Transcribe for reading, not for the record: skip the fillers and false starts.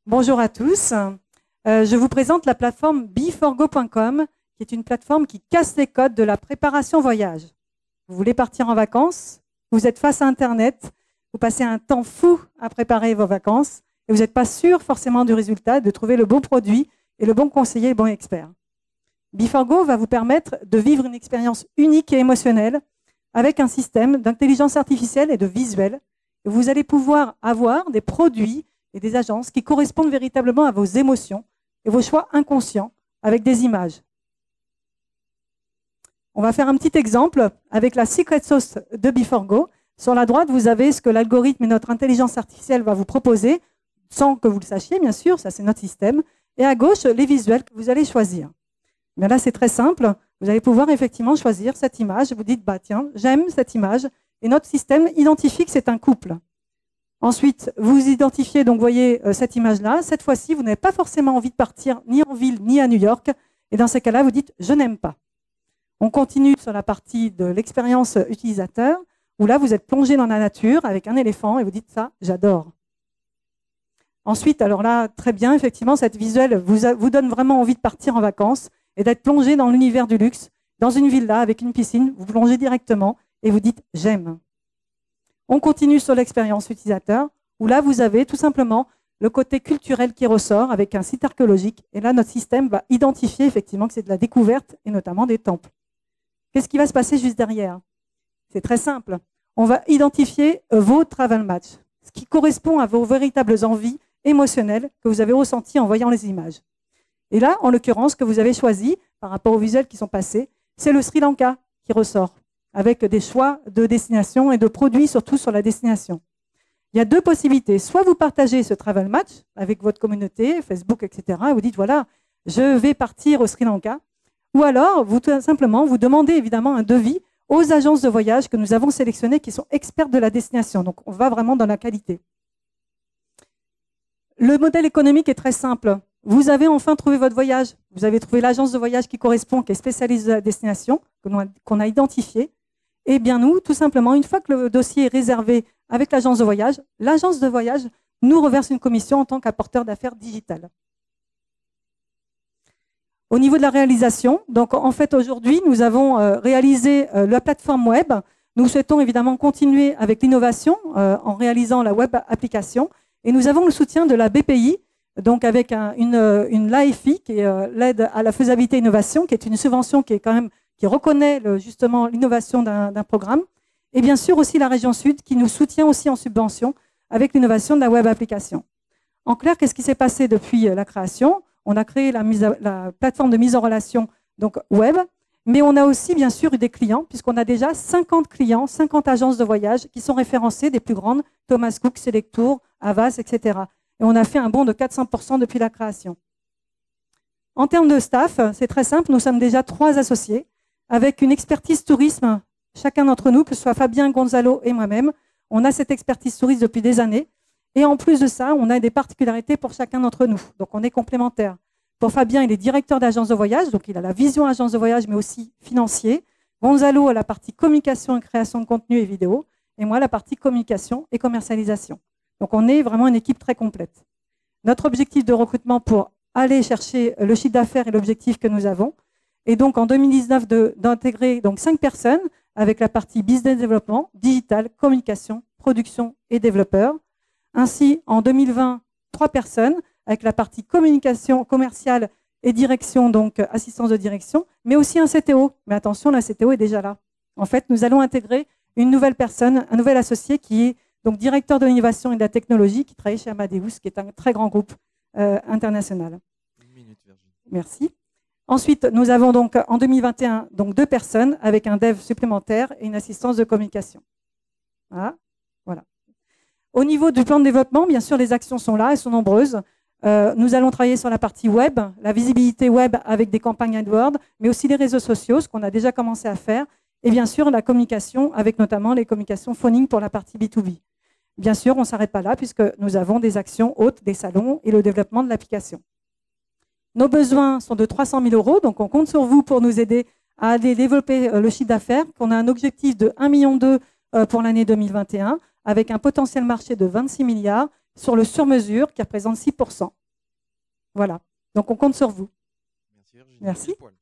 Bonjour à tous. Je vous présente la plateforme be4go.com, qui est une plateforme qui casse les codes de la préparation voyage. Vous voulez partir en vacances, vous êtes face à Internet, vous passez un temps fou à préparer vos vacances et vous n'êtes pas sûr forcément du résultat, de trouver le bon produit et le bon conseiller, le bon expert. be4go va vous permettre de vivre une expérience unique et émotionnelle avec un système d'intelligence artificielle et de visuel. Vous allez pouvoir avoir des produits et des agences qui correspondent véritablement à vos émotions et vos choix inconscients avec des images. On va faire un petit exemple avec la secret sauce de be4go. Sur la droite, vous avez ce que l'algorithme et notre intelligence artificielle va vous proposer, sans que vous le sachiez, bien sûr, ça c'est notre système. Et à gauche, les visuels que vous allez choisir. Bien là, c'est très simple. Vous allez pouvoir effectivement choisir cette image. Vous dites, bah, tiens, j'aime cette image. Et notre système identifie que c'est un couple. Ensuite, vous identifiez, donc, voyez cette image-là. Cette fois-ci, vous n'avez pas forcément envie de partir ni en ville, ni à New York. Et dans ces cas-là, vous dites, je n'aime pas. On continue sur la partie de l'expérience utilisateur, où là, vous êtes plongé dans la nature avec un éléphant et vous dites, ça, j'adore. Ensuite, alors là, très bien, effectivement, cette visuelle vous donne vraiment envie de partir en vacances et d'être plongé dans l'univers du luxe, dans une villa avec une piscine. Vous plongez directement et vous dites, j'aime. On continue sur l'expérience utilisateur, où là, vous avez tout simplement le côté culturel qui ressort avec un site archéologique. Et là, notre système va identifier effectivement que c'est de la découverte et notamment des temples. Qu'est-ce qui va se passer juste derrière? C'est très simple. On va identifier vos travel match, ce qui correspond à vos véritables envies émotionnelles que vous avez ressenties en voyant les images. Et là, en l'occurrence, ce que vous avez choisi par rapport aux visuels qui sont passés, c'est le Sri Lanka qui ressort, avec des choix de destination et de produits, surtout sur la destination. Il y a deux possibilités. Soit vous partagez ce travel match avec votre communauté, Facebook, etc. Et vous dites, voilà, je vais partir au Sri Lanka. Ou alors, vous tout simplement, vous demandez évidemment un devis aux agences de voyage que nous avons sélectionnées qui sont expertes de la destination. Donc, on va vraiment dans la qualité. Le modèle économique est très simple. Vous avez enfin trouvé votre voyage. Vous avez trouvé l'agence de voyage qui correspond, qui est spécialisée à la destination, qu'on a identifiée. Et bien nous, tout simplement, une fois que le dossier est réservé avec l'agence de voyage nous reverse une commission en tant qu'apporteur d'affaires digital. Au niveau de la réalisation, donc en fait aujourd'hui, nous avons réalisé la plateforme web. Nous souhaitons évidemment continuer avec l'innovation en réalisant la web application. Et nous avons le soutien de la BPI, donc avec une LAEFI, qui est l'aide à la faisabilité innovation, qui est une subvention qui reconnaît justement l'innovation d'un programme. Et bien sûr aussi la région Sud, qui nous soutient aussi en subvention avec l'innovation de la web application. En clair, qu'est-ce qui s'est passé depuis la création? On a créé la plateforme de mise en relation donc web, mais on a aussi bien sûr eu des clients, puisqu'on a déjà 50 clients, 50 agences de voyage qui sont référencées, des plus grandes, Thomas Cook, Selectour, Havas, etc. Et on a fait un bond de 400% depuis la création. En termes de staff, c'est très simple, nous sommes déjà 3 associés, avec une expertise tourisme, chacun d'entre nous, que ce soit Fabien, Gonzalo et moi-même. On a cette expertise tourisme depuis des années. Et en plus de ça, on a des particularités pour chacun d'entre nous. Donc, on est complémentaires. Pour Fabien, il est directeur d'agence de voyage, donc il a la vision agence de voyage, mais aussi financier. Gonzalo a la partie communication et création de contenu et vidéo. Et moi, la partie communication et commercialisation. Donc, on est vraiment une équipe très complète. Notre objectif de recrutement pour aller chercher le chiffre d'affaires et l'objectif que nous avons est donc en 2019 d'intégrer 5 personnes avec la partie business développement, digital, communication, production et développeurs. Ainsi, en 2020, 3 personnes avec la partie communication commerciale et direction, donc assistance de direction, mais aussi un CTO. Mais attention, la CTO est déjà là. En fait, nous allons intégrer une nouvelle personne, un nouvel associé qui est donc directeur de l'innovation et de la technologie, qui travaille chez Amadeus, qui est un très grand groupe international. Une minute, Virginie. Merci. Ensuite, nous avons donc en 2021 donc 2 personnes avec un dev supplémentaire et une assistance de communication. Voilà. Au niveau du plan de développement, bien sûr, les actions sont là, elles sont nombreuses. Nous allons travailler sur la partie web, la visibilité web avec des campagnes AdWords, mais aussi les réseaux sociaux, ce qu'on a déjà commencé à faire, et bien sûr la communication avec notamment les communications phoning pour la partie B2B. Bien sûr, on ne s'arrête pas là puisque nous avons des actions hautes, des salons et le développement de l'application. Nos besoins sont de 300 000 €, donc on compte sur vous pour nous aider à aller développer le chiffre d'affaires, qu'on a un objectif de 1,2 million pour l'année 2021, avec un potentiel marché de 26 milliards sur le sur-mesure qui représente 6%. Voilà. Donc on compte sur vous. Merci Virginie. Merci. Pile poil.